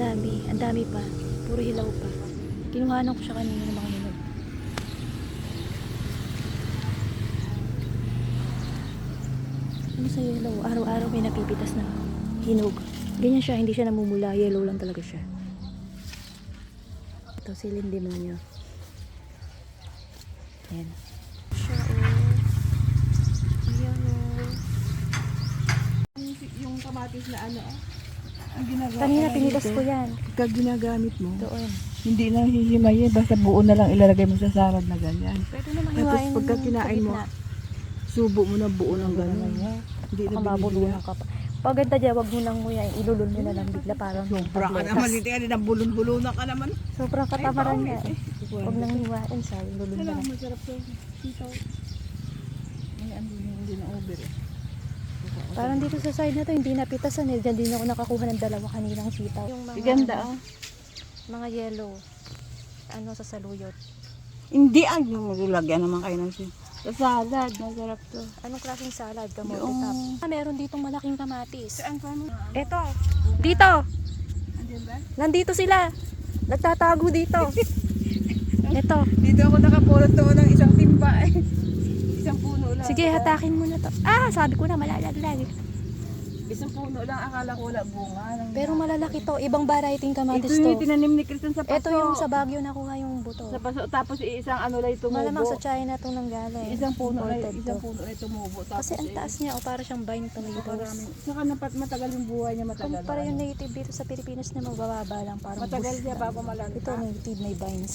Ang dami pa. Puro hilaw pa. Kinuhanan ko siya kanina ng mga hinog. Ano sa yellow? Araw-araw may napipitas na hinog. Ganyan siya, hindi siya namumula. Yellow lang talaga siya. Ito, silin demonyo. Ayan. Siya, ayan, Yung kamatis na ano, ang ginagawa. kanina pinitas ko yan. Pagka ginagamit mo, Doon. hindi na hihimayin, basta buo na lang ilalagay mo sa salad na ganyan. Pwede naman Tapos hiwain pagka sa kinain mo, gitna. subo mo na buo ng ganyan. Hindi Baka na mabulunan ka pa. Pag ganda dyan, wag mo nang nguyain. Ilulun mo na lang bigla parang Sobra ka tabletas. naman, hindi ka din ang bulon-bulunan ka naman. Sobrang katamaran Ay, niya. bawal, Huwag nang hiwain sa ilulun mo Alam, lang. masarap to. Sitaw. Ay, hindi na over eh. Parang dito sa side na to, hindi napitasan eh. Diyan din ako nakakuha ng dalawa kaninang sitaw. Yung mga, Ganda ah. mga yellow. Ano sa saluyot. Hindi ang lagyan naman kayo ng sa salad, masarap to. Anong klaseng salad? Kamote Yung- top. Meron ditong malaking kamatis. Saan pa mo? Eto. Dito. Andiyan ba? Nandito sila. Nagtatago dito. Eto. Dito ako nakapulot to ng isang timba eh. Isang puno lang. Sige, hatakin mo na to. Ah, sabi ko na malalaglag. Isang puno lang, akala ko wala bunga. Pero malalaki to. Ibang variety ng kamatis Ito yung to. tinanim ni Kristen sa paso. Ito yung sa Baguio nakuha yung buto. Sa paso, tapos isang ano lang tumubo. Malamang sa China to nanggaling. Isang puno Imported lang, isang to. puno lang tumubo. Tapos Kasi ang taas niya o para siyang vine tomatoes. marami. Saka matagal yung buhay niya, matagal. Kumpara yung native dito sa Pilipinas na mabababa lang. Parang Matagal bush siya lang. bago malanta. Ito native may vines.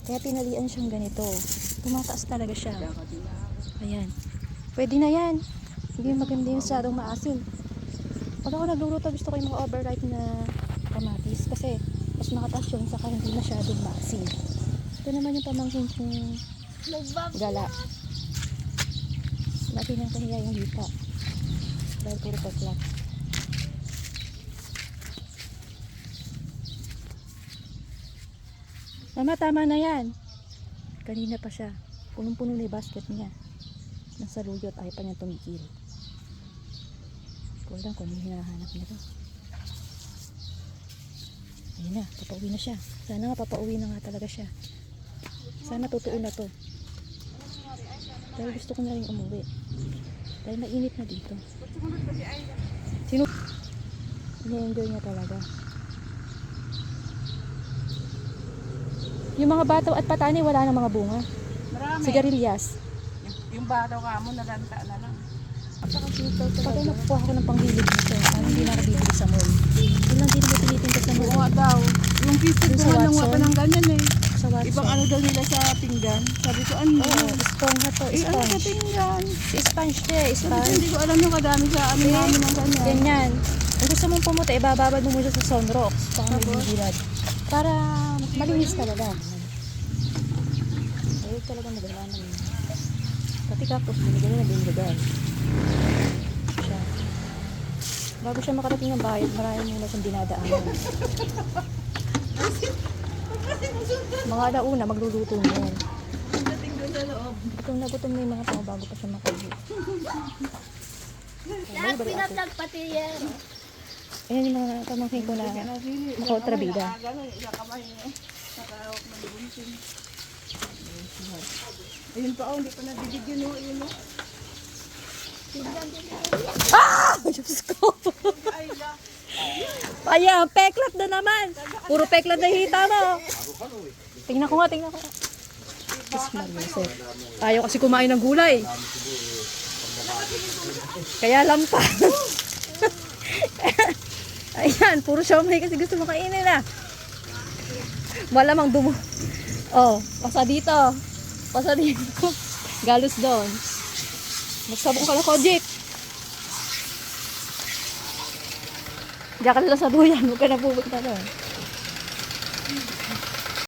Kaya tinalian siyang ganito. Tumataas talaga siya. Ayan. Pwede na yan. Hindi maganda yung masyadong maasim. Pag ako nagluluto, gusto ko yung mga overripe na kamatis. Kasi mas makataas yun, saka hindi masyadong maasim. Ito naman yung pamangkin kong gala. Laki niyang kahiya yung hita. Dahil puro paglat. Mama, tama na yan. Kanina pa siya. Punong-puno na yung basket niya. Nasa luyot, ayaw pa niya tumigil. Ko lang kung ano yung hinahanap nito. Ayun na, papauwi na siya. Sana nga papauwi na nga talaga siya. Sana totoo na to. Dahil gusto ko na rin umuwi. Dahil mainit na dito. Sino? Ini-enjoy niya talaga. Yung mga bataw at patani wala na mga bunga. Marami. Sigarilyas. Yung bataw ka mo, nalanta na lang. Pag ay nakukuha ko ng panghilig nito, parang hindi na ako bibili sa mall. Yun lang din mo tinitinda sa Oo mall. nga daw. Yung fisted Yung ko sa nga nang Watson? wapa ng ganyan eh. Sa Watson. Ibang ano daw nila sa pinggan. Sabi ko, ano? Oo, sponge to, Eh, ano sa sponge. pinggan? Sponge siya, Sabi ko, sponge. hindi ko alam yung kadami sa ano namin ng ganyan. Ganyan. Kung gusto mong pumunta, ibababad mo muna sa sunrocks. Saka may bibirad. Para malinis talaga. Ayun talaga maganda naman. Pati kapos, binigyan na binigay. Siya. Bago siya makarating ng bahay, marami muna siyang dinadaanan. Mga alauna, magluluto niyan. Pagdating doon sa loob. Gutom na gutom na yung mga tao bago pa siya makauwi. Lahat pinaplug pati yan. Ayan yung mga pamangkin ko na makontrabida. Gano'n, isang kamay eh. Nakahawak ng bunsin. Ayun pa, hindi pa nabibigyan mo. Ayun o. Ah! Diyos ko! Ayan, peklat na naman. Puro peklat na hita mo. Tingnan ko nga, tingnan ko nga. Diyos Maria, ayaw kasi kumain ng gulay. Kaya lampa. Ayan, puro siomay kasi gusto makainin na. Malamang dumo. Oh, pasa dito. Pasa dito. Galos doon. Magsabong ka na, Kojik. Diyan ka na sa duyan. Huwag ka na pupunta doon.